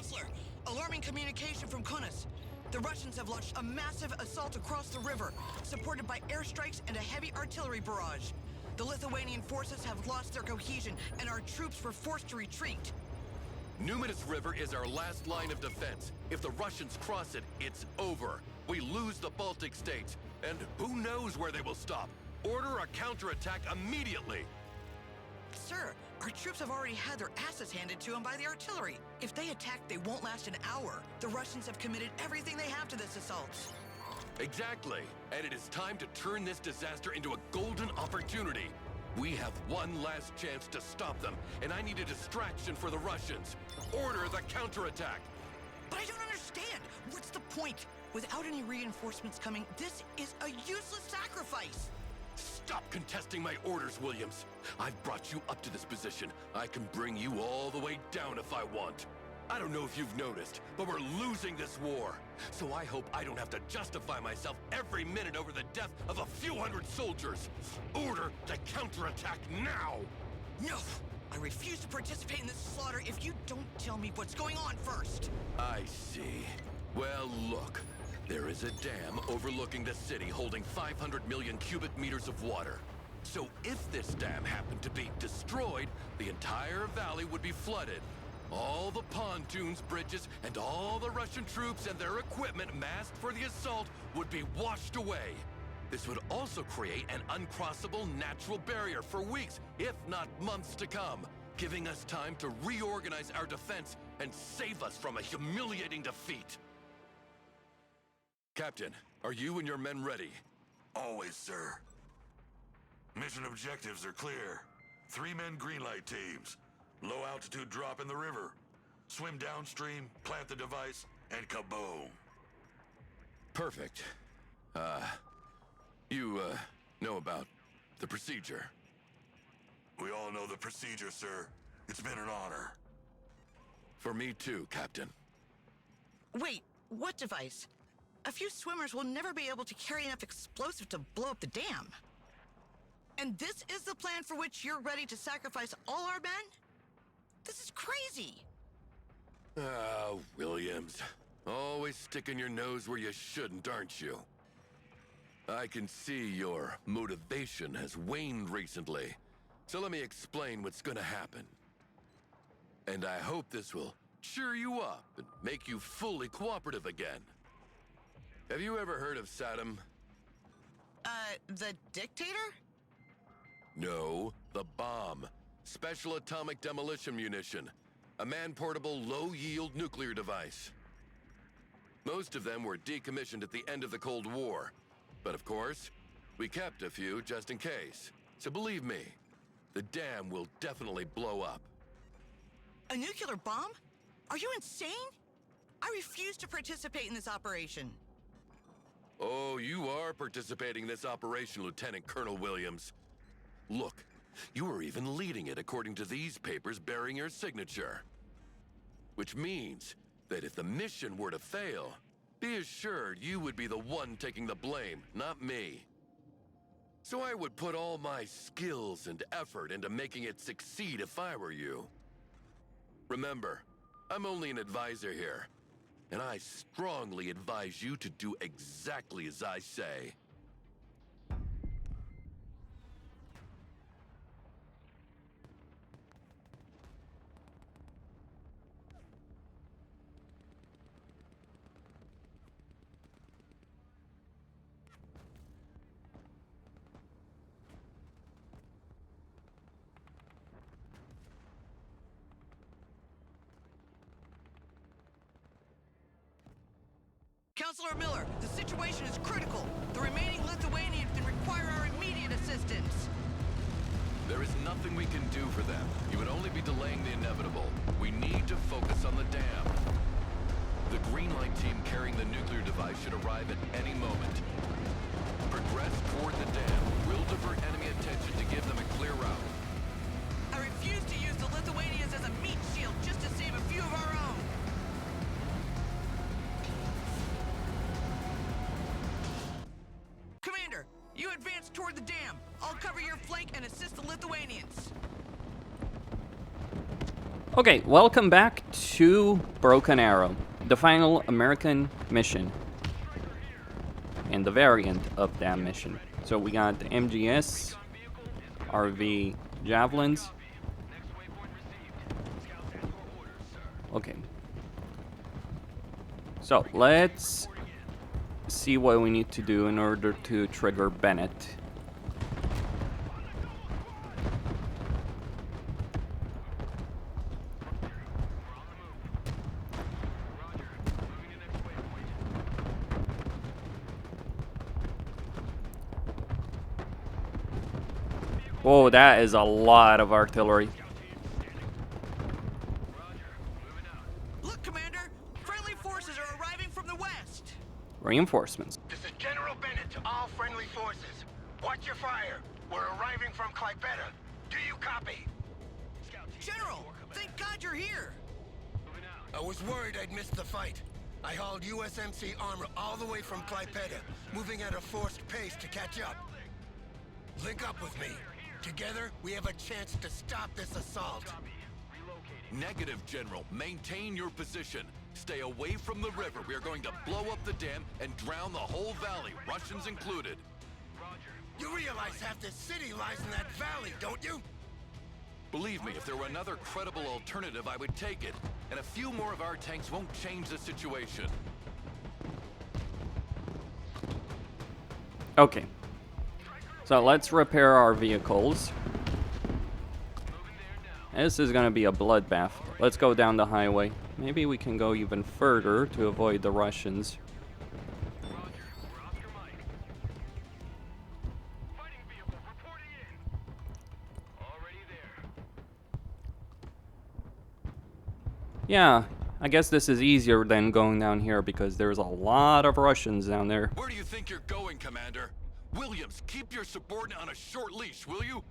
Counselor, alarming communication from Kunis. The Russians have launched a massive assault across the river, supported by airstrikes and a heavy artillery barrage. The Lithuanian forces have lost their cohesion, and our troops were forced to retreat. Numidas River is our last line of defense. If the Russians cross it, it's over. We lose the Baltic states, and who knows where they will stop. Order a counterattack immediately! Sir, our troops have already had their asses handed to them by the artillery. If they attack, they won't last an hour. The Russians have committed everything they have to this assault. Exactly, and it is time to turn this disaster into a golden opportunity. We have one last chance to stop them, and I need a distraction for the Russians. Order the counterattack! But I don't understand. What's the point? Without any reinforcements coming, this is a useless sacrifice. Stop contesting my orders, Williams. I've brought you up to this position. I can bring you all the way down if I want. I don't know if you've noticed, but we're losing this war. So I hope I don't have to justify myself every minute over the death of a few hundred soldiers. Order the counterattack now! No! I refuse to participate in this slaughter if you don't tell me what's going on first. I see. Well, look. There is a dam overlooking the city holding 500 million cubic meters of water. So if this dam happened to be destroyed, the entire valley would be flooded. All the pontoons, bridges, and all the Russian troops and their equipment massed for the assault would be washed away. This would also create an uncrossable natural barrier for weeks, if not months to come, giving us time to reorganize our defense and save us from a humiliating defeat. Captain, are you and your men ready? Always, sir. Mission objectives are clear. 3-man green light teams. Low altitude drop in the river. Swim downstream, plant the device, and kaboom. Perfect. You know about the procedure? We all know the procedure, sir. It's been an honor. For me too, Captain. Wait, what device? A few swimmers will never be able to carry enough explosive to blow up the dam. And this is the plan for which you're ready to sacrifice all our men? This is crazy! Ah, Williams. Always sticking your nose where you shouldn't, aren't you? I can see your motivation has waned recently. So let me explain what's gonna happen. And I hope this will cheer you up and make you fully cooperative again. Have you ever heard of Saddam? The dictator? No, the bomb. Special atomic demolition munition. A man-portable, low-yield nuclear device. Most of them were decommissioned at the end of the Cold War. But of course, we kept a few just in case. So believe me, the dam will definitely blow up. A nuclear bomb? Are you insane? I refuse to participate in this operation. Oh, you are participating in this operation, Lieutenant Colonel Williams. Look, you are even leading it according to these papers bearing your signature. Which means that if the mission were to fail, be assured you would be the one taking the blame, not me. So I would put all my skills and effort into making it succeed if I were you. Remember, I'm only an advisor here, and I strongly advise you to do exactly as I say. Counselor Miller, the situation is critical. The remaining Lithuanians can require our immediate assistance. There is nothing we can do for them. You would only be delaying the inevitable. We need to focus on the dam. The green light team carrying the nuclear device should arrive at any moment. Progress toward the dam. We'll divert enemy attention to give them a clear route. I refuse to use the Lithuanians as a meat shield just to save a few of our own. Commander, you advance toward the dam. I'll cover your flank and assist the Lithuanians. Okay, welcome back to Broken Arrow, the final American mission, and the variant of that mission. So we got the MGS, RV Javelins. Okay. So let's see what we need to do in order to trigger Bennett. Whoa, that is a lot of artillery. Look, Commander! Friendly forces are arriving from the west! Reinforcements. This is General Bennett to all friendly forces. Watch your fire. We're arriving from Kebie. Do you copy? General! Thank God you're here! I was worried I'd missed the fight. I hauled USMC armor all the way from Kebie, moving at a forced pace to catch up. Link up with me. Together, we have a chance to stop this assault. Negative, General. Maintain your position. Stay away from the river. We are going to blow up the dam and drown the whole valley, Russians included. You realize half this city lies in that valley, don't you? Believe me, if there were another credible alternative, I would take it. And a few more of our tanks won't change the situation. Okay. So let's repair our vehicles. This is gonna be a bloodbath. Let's go down the highway. Maybe we can go even further to avoid the Russians. Yeah, I guess this is easier than going down here because there's a lot of Russians down there. Where do you think you're going, Commander? Williams, keep your subordinate on a short leash, will you?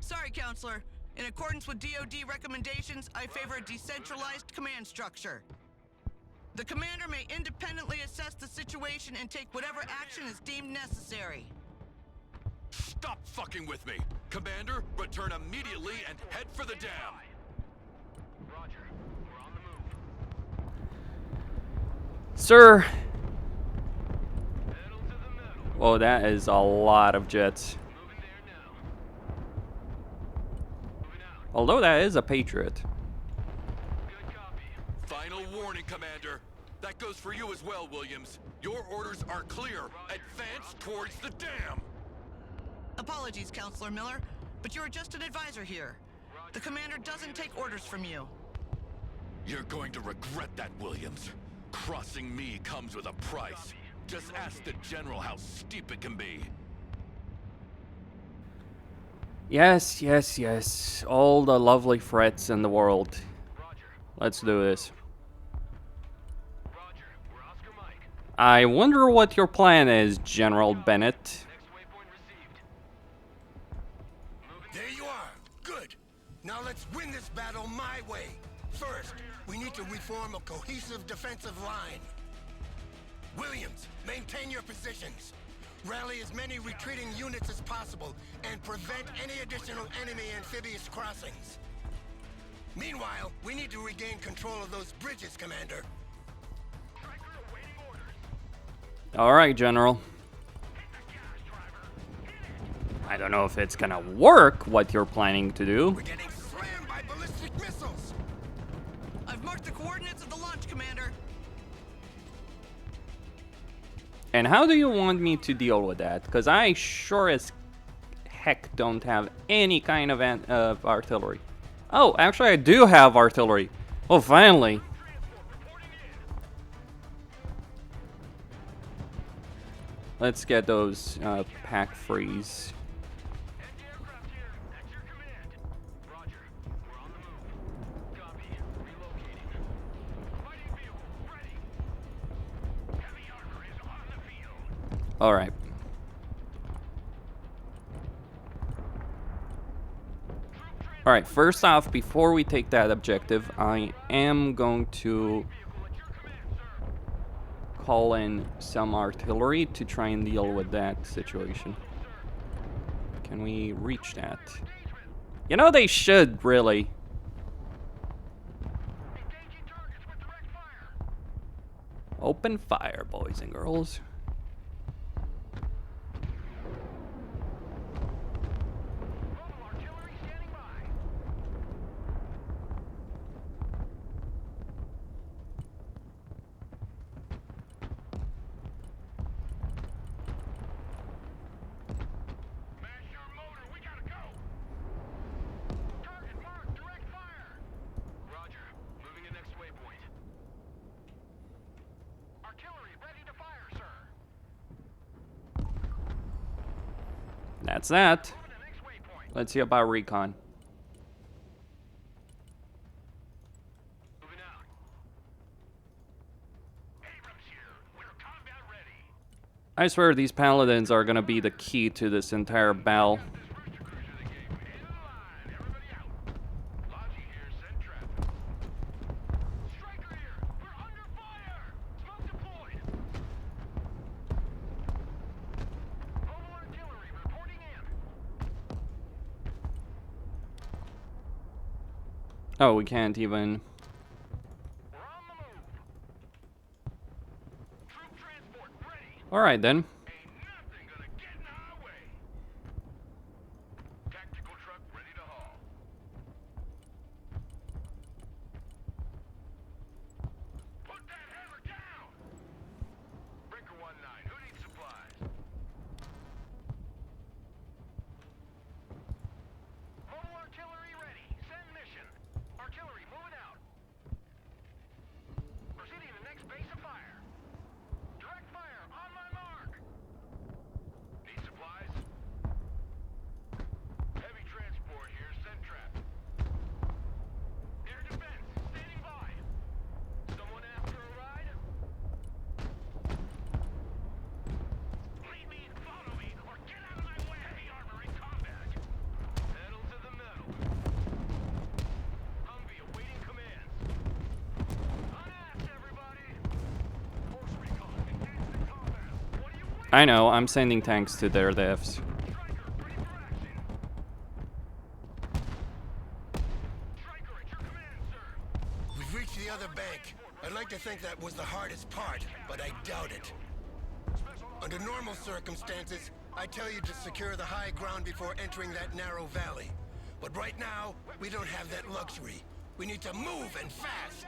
Sorry, Counselor. In accordance with DoD recommendations, I favor a decentralized command structure. The commander may independently assess the situation and take whatever action is deemed necessary. Stop fucking with me! Commander, return immediately and head for the dam! Roger. We're on the move. Sir! Pedal to the metal. Whoa, that is a lot of jets. Moving there now. Moving out. Although that is a Patriot. Good copy. Final warning, Commander. That goes for you as well, Williams. Your orders are clear. Advance towards the dam! Apologies, Counselor Miller, but you're just an advisor here. The commander doesn't take orders from you. You're going to regret that, Williams. Crossing me comes with a price. Just ask the General how steep it can be. Yes, yes, yes. All the lovely threats in the world. Roger. Let's do this. Roger. We're Oscar Mike. I wonder what your plan is, General Bennett. Next waypoint received. Moving There you are. Good. Now let's win this battle my way. First, we need to reform a cohesive defensive line. Williams, maintain your positions. Rally as many retreating units as possible and prevent any additional enemy amphibious crossings. Meanwhile, we need to regain control of those bridges, Commander. Striker awaiting orders. All right, General. I don't know if it's gonna work, what you're planning to do. We're getting slammed by ballistic missiles. I've marked the coordinates of the launch, Commander. And how do you want me to deal with that? Because I sure as heck don't have any kind of artillery. Oh, actually I do have artillery. Oh, finally. Let's get those pack freeze. Anti-aircraft here. At your command. Roger. We're on the move. Copy. Relocating. Fighting vehicle ready. Heavy armor is on the field. All right. All right, first off, before we take that objective, I am going to call in some artillery to try and deal with that situation. Can we reach that? You know, they should really Open fire, boys and girls. Mobile artillery standing by. Mash your motor, we gotta go. Target marked, direct fire. Roger, moving to next waypoint. Artillery ready to fire, sir. That's that. Moving to next waypoint. Let's see about recon. Moving out. Abrams here. We're combat ready. I swear these paladins are gonna be the key to this entire battle. This rooster cruiser they gave me. In line. Everybody out. Logi here. Send traffic. Striker here. We're under fire. Smoke deployed. Mobile artillery reporting in. Oh, we can't even. We're on the move. Troop transport ready. Alright then. Ain't nothing gonna get in our way. Tactical truck ready to haul. Put that hammer down. Breaker 1-9, who needs supplies? Mobile artillery ready. Send mission. Artillery moving out. Proceeding to next base of fire. Direct fire on my mark. Need supplies? Heavy transport here. Send traffic. Air defense standing by. Someone after a ride? Lead me, follow me, or get out of my way. Heavy armor in combat. Pedal to the metal. Humvee awaiting commands. Unasked, everybody. Force recon, engage the combat. What are you waiting? I know, I'm sending tanks to their devs. Striker, ready for action. Striker, at your command, sir. We've reached the other bank. I'd like to think that was the hardest part, but I doubt it. Under normal circumstances, I tell you to secure the high ground before entering that narrow valley. But right now, we don't have that luxury. We need to move and fast.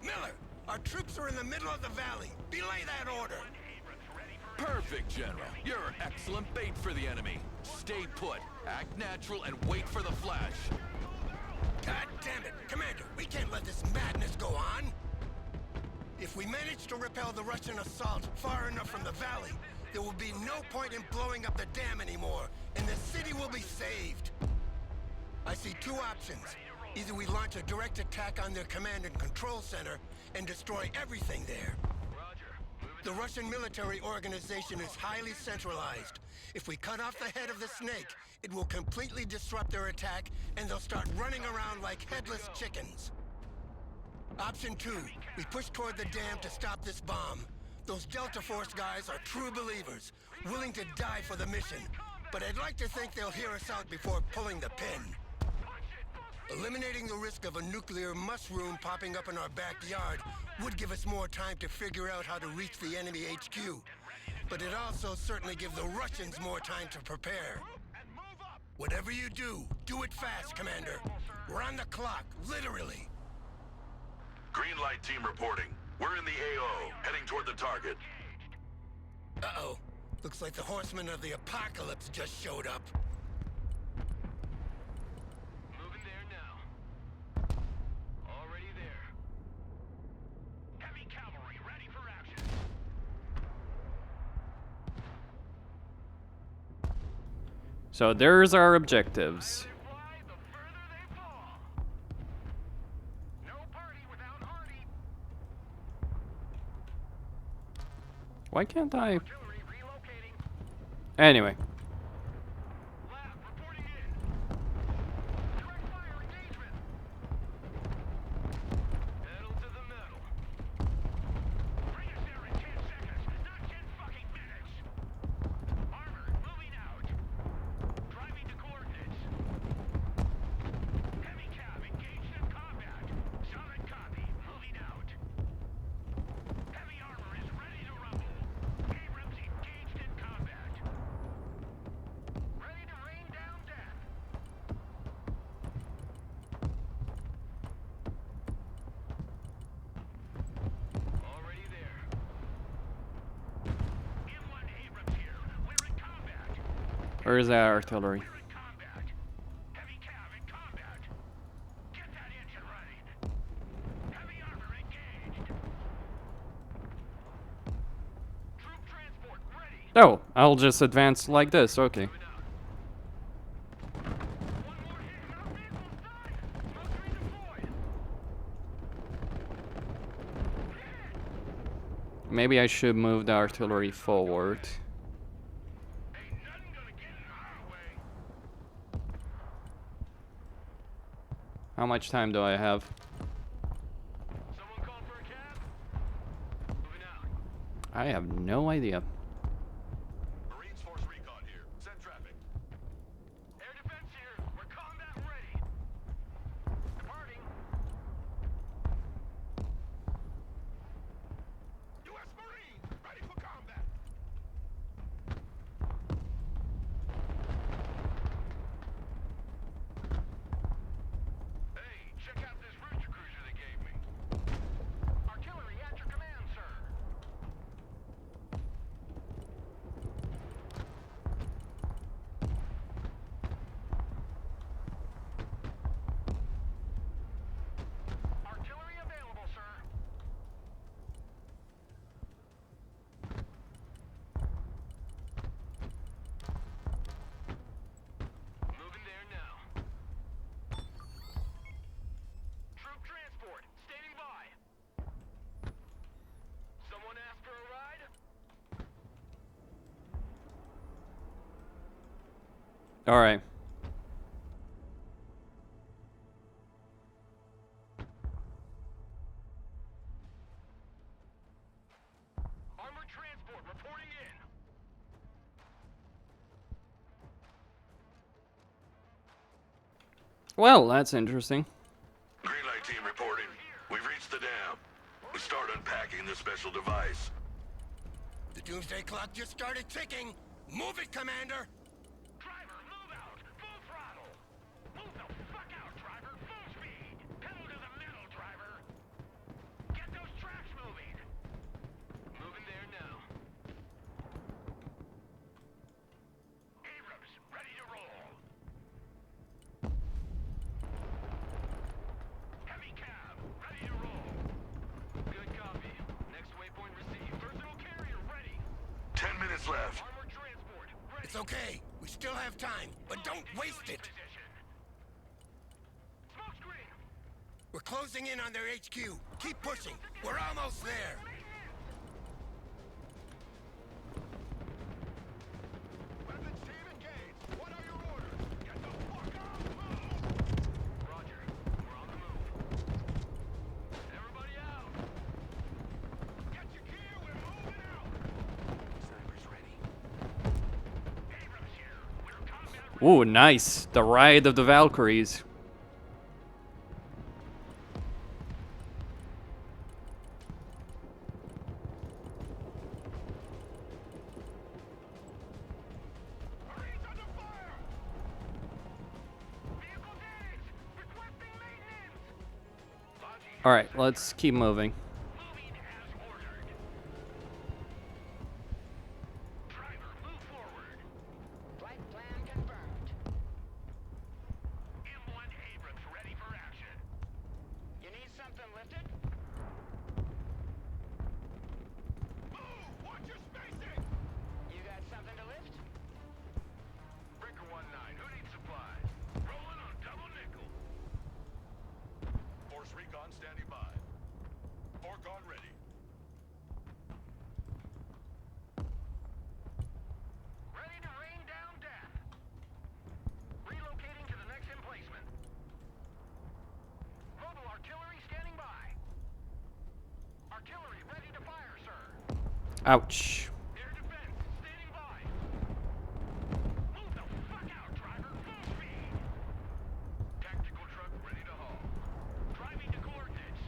Miller, our troops are in the middle of the valley. Belay that order. Perfect, General. You're excellent bait for the enemy. Stay put, act natural, and wait for the flash. God damn it! Commander, we can't let this madness go on! If we manage to repel the Russian assault far enough from the valley, there will be no point in blowing up the dam anymore, and the city will be saved. I see two options. Either we launch a direct attack on their command and control center and destroy everything there. Roger. Moving The Russian military organization is highly centralized. If we cut off the head of the snake, it will completely disrupt their attack, and they'll start running around like headless chickens. Option 2, we push toward the dam to stop this bomb. Those Delta Force guys are true believers, willing to die for the mission. But I'd like to think they'll hear us out before pulling the pin. Eliminating the risk of a nuclear mushroom popping up in our backyard would give us more time to figure out how to reach the enemy HQ. But it also certainly gives the Russians more time to prepare. Whatever you do it fast, Commander. We're on the clock, literally. Green light team reporting. We're in the AO, heading toward the target. Uh-oh. Looks like the horsemen of the apocalypse just showed up. Moving there now. Already there. Heavy cavalry ready for action. So there's our objectives. The fly, the further they fall. No party without Hardy. Why can't I? Artillery relocating. Anyway. Lab reporting in. Direct fire engagement. Pedal to the metal. Bring us there in 10 seconds, not 10 fucking minutes. Armor moving out. Driving to coordinates. Heavy cav engaged in combat. Solid copy. Moving out. Where's that artillery? We're in combat. Heavy cav in combat. Get that engine running. Heavy armor engaged. Troop transport ready. Oh, I'll just advance like this. Okay. One more hit. Our vehicle's done. Mercury deployed. Maybe I should move the artillery forward. Ain't nothing gonna get in our way. How much time do I have? Someone call for a cab? Moving out. I have no idea. Marines Force Recon here. Send traffic. Air defense here. We're combat ready. Departing. U.S. Marines, ready for combat. Hey, check out this rooster cruiser they gave me. Artillery at your command, sir. Artillery available, sir. Moving there now. Troop transport, standing by. Someone asked for a ride? All right. Armored transport reporting in. Well, that's interesting. Green light team reporting. We've reached the dam. We start unpacking the special device. The doomsday clock just started ticking. Move it, Commander. Driver, move out. Full throttle. Move the fuck out, driver. Full speed. Pedal to the metal, driver. Get those tracks moving. Moving there now. Abrams, ready to roll. Heavy cab, ready to roll. Good copy. Next waypoint received. Versatile carrier ready. 10 minutes left. Armored transport ready. It's okay. We still have time, but don't waste it. Position. Smoke screen. We're closing in on their HQ. Keep pushing. We're almost there. Weapons team engaged. What are your orders? Get the fuck up. Move. Roger. We're on the move. Everybody out. Get your gear. We're moving out. Snipers ready. Abrams here. We're combat Ooh, nice. The ride of the Valkyries. Marines under fire. vehicle damage. Requesting maintenance. All right, let's keep moving. Moving as ordered. Driver, move forward. Flight plan confirmed. M1 Abrams ready for action. You need something lifted? Move. Watch your spacing. You got something to lift? Breaker 1-9, who needs supplies? Rolling on double nickel. Force Recon standing by. Orcon ready. Ready to rain down death. Relocating to the next emplacement. Mobile artillery standing by. Artillery ready to fire, sir. Ouch. Air defense standing by. Move the fuck out, driver. Full speed. Tactical truck ready to haul. Driving to coordinates.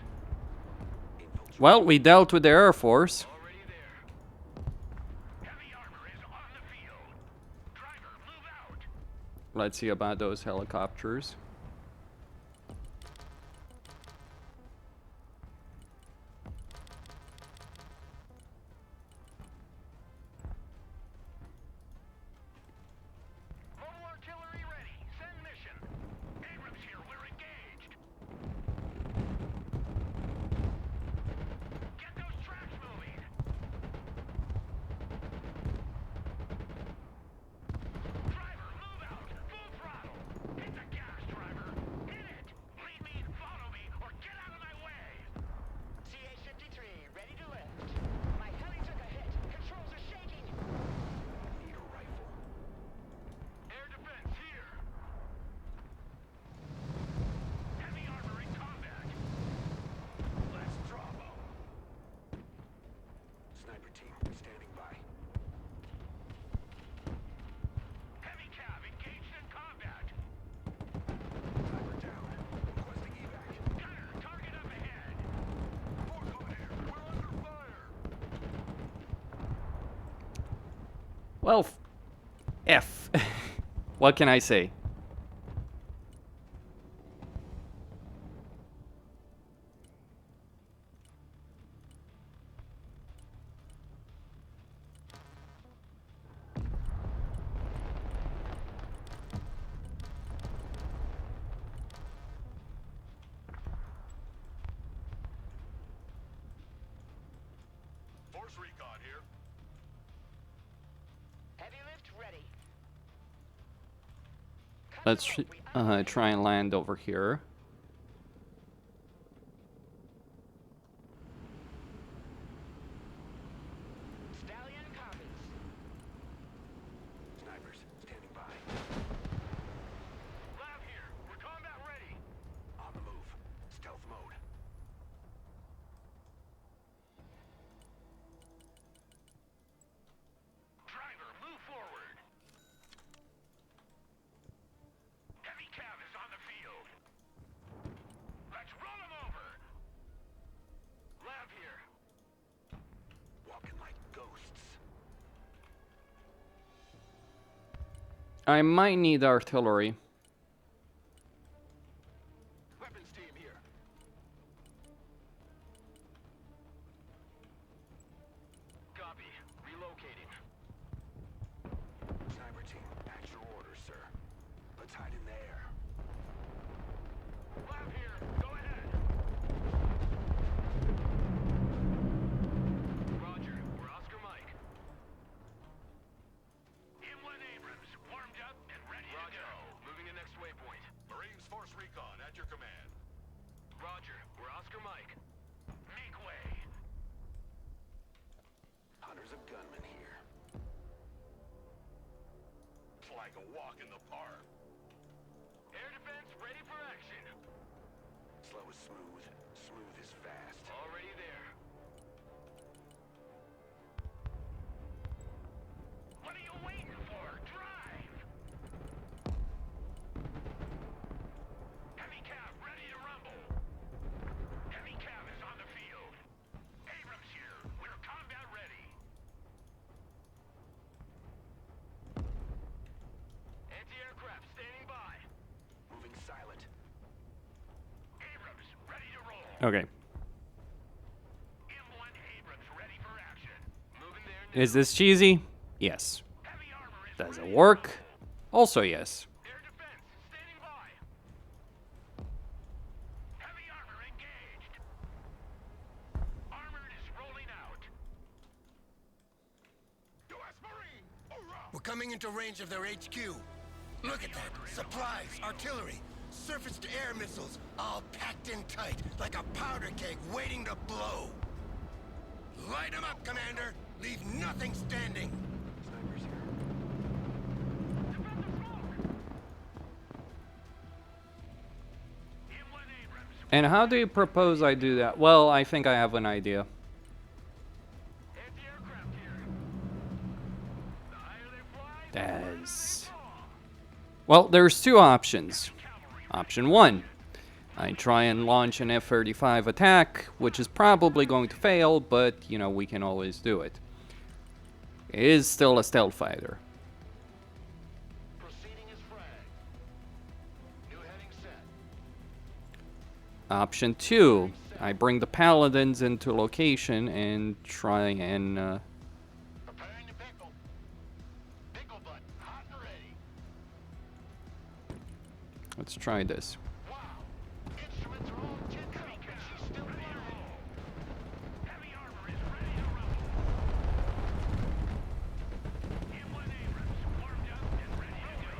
Well, we dealt with the Air Force. Already there. Heavy armor is on the field. Driver, move out. Let's see about those helicopters. Well, F. What can I say? Force recon here. Heavy lift ready. Let's try and land over here. Stallion copies. Snipers, standing by. Lab here. We're combat ready. On the move. Stealth mode. Driver, move forward. Heavy cav is on the field. Let's run him over. Lab here. Walking like ghosts. I might need artillery. Weapons team here. Copy. Relocating. Sniper team, at your orders, sir. Let's hide in the air. Lab here. Go ahead. Roger. We're Oscar Mike. M1 Abrams, warmed up and ready to go. Moving to next waypoint. Marines force recon at your command. Roger. We're Oscar Mike. Make way. Hunters of gunmen here. It's like a walk in the park. Air defense ready for action. Slow is smooth. Smooth is fast. Already there. What are you waiting for? Drive! Heavy cav ready to rumble. Heavy cav is on the field. Abrams here. We're combat ready. Anti-aircraft standing by. Moving silent. Abrams ready to roll. Okay. M1 Abrams ready for action. Moving there. Is this cheesy? Yes. Heavy armor is Does ready it to work? rumble. Also yes. Air defense standing by. Heavy armor engaged. Armored is rolling out. U.S. Marine! Hurrah! We're coming into range of their HQ. Look at that. Supplies, artillery, surface-to-air missiles, all packed in tight, like a powder keg waiting to blow. Light 'em up, Commander. Leave nothing standing. Snipers here. Defend the smoke. M1 Abrams. And how do you propose I do that? Well, I think I have an idea. Anti-aircraft here. The higher they fly, That's... Well, there's two options. Option one. I try and launch an F-35 attack, which is probably going to fail, but, you know, we can always do it. It is still a stealth fighter. proceeding as frag. New heading set. Option two. I bring the paladins into location and try and, Preparing to pickle. Pickle butt, hot and ready. let's try this. Wow. Instruments are all 10 feet. She's still ready to roll. Heavy armor is ready to rumble. M1 Abrams warmed up and ready to go.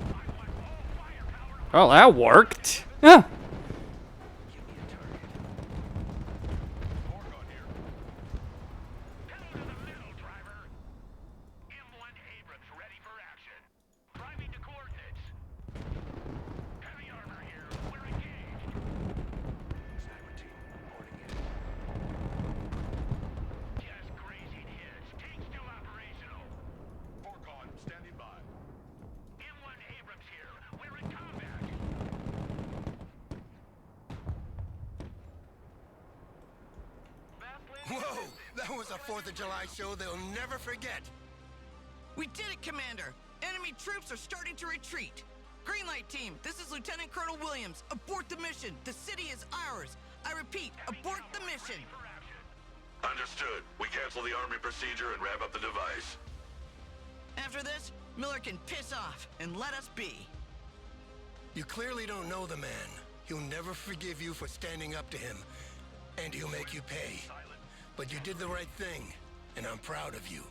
I want all firepower. Oh, that worked. Huh. Give me a target. Orc on here. Pedal to the middle, driver. M1 Abrams ready for action. Driving to coordinates. Heavy armor here. We're engaged. Sniper team, reporting in. Just grazing hits. Tank still operational. Orcon standing by. M1 Abrams here. We're in combat. was a 4th of July show they'll never forget. We did it, Commander. Enemy troops are starting to retreat. Green light team, this is Lieutenant Colonel Williams. Abort the mission. The city is ours. I repeat, abort the mission. Understood. We cancel the army procedure and wrap up the device. After this, Miller can piss off and let us be. You clearly don't know the man. He'll never forgive you for standing up to him, and he'll make you pay. But you did the right thing, and I'm proud of you.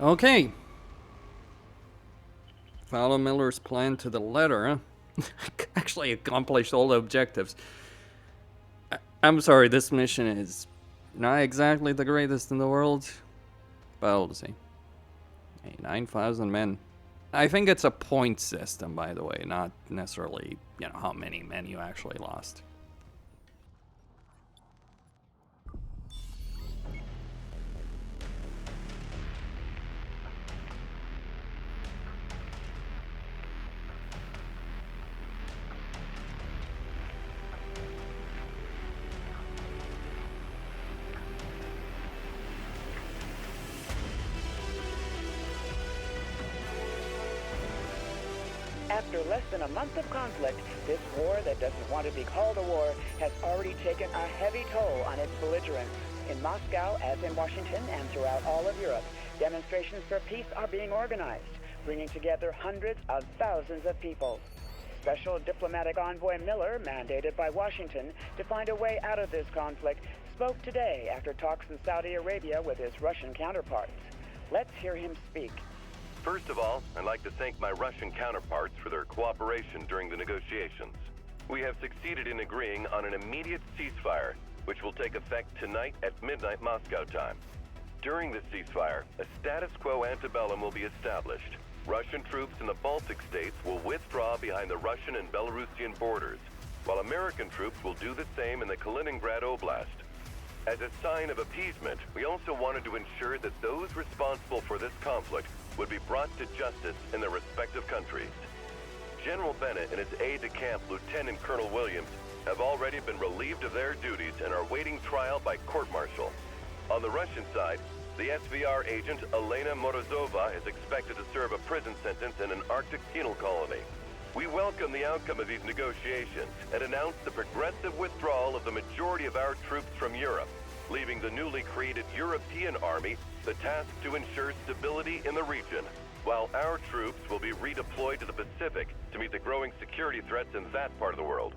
Okay. Follow Miller's plan to the letter, huh? Actually accomplished all the objectives. I'm sorry, this mission is not exactly the greatest in the world, but we'll see. Hey, 9,000 men. I think it's a point system, by the way, not necessarily, you know, how many men you actually lost. After less than a month of conflict, this war that doesn't want to be called a war has already taken a heavy toll on its belligerents. In Moscow, as in Washington, and throughout all of Europe, demonstrations for peace are being organized, bringing together hundreds of thousands of people. Special diplomatic envoy Miller, mandated by Washington to find a way out of this conflict, spoke today after talks in Saudi Arabia with his Russian counterparts. Let's hear him speak. First of all, I'd like to thank my Russian counterparts for their cooperation during the negotiations. We have succeeded in agreeing on an immediate ceasefire, which will take effect tonight at midnight Moscow time. During this ceasefire, a status quo antebellum will be established. Russian troops in the Baltic states will withdraw behind the Russian and Belarusian borders, while American troops will do the same in the Kaliningrad Oblast. As a sign of appeasement, we also wanted to ensure that those responsible for this conflict would be brought to justice in their respective countries. General Bennett and his aide-de-camp, Lieutenant Colonel Williams, have already been relieved of their duties and are waiting trial by court-martial. On the Russian side, the SVR agent Elena Morozova is expected to serve a prison sentence in an Arctic penal colony. We welcome the outcome of these negotiations and announce the progressive withdrawal of the majority of our troops from Europe, leaving the newly created European Army the task to ensure stability in the region, while our troops will be redeployed to the Pacific to meet the growing security threats in that part of the world.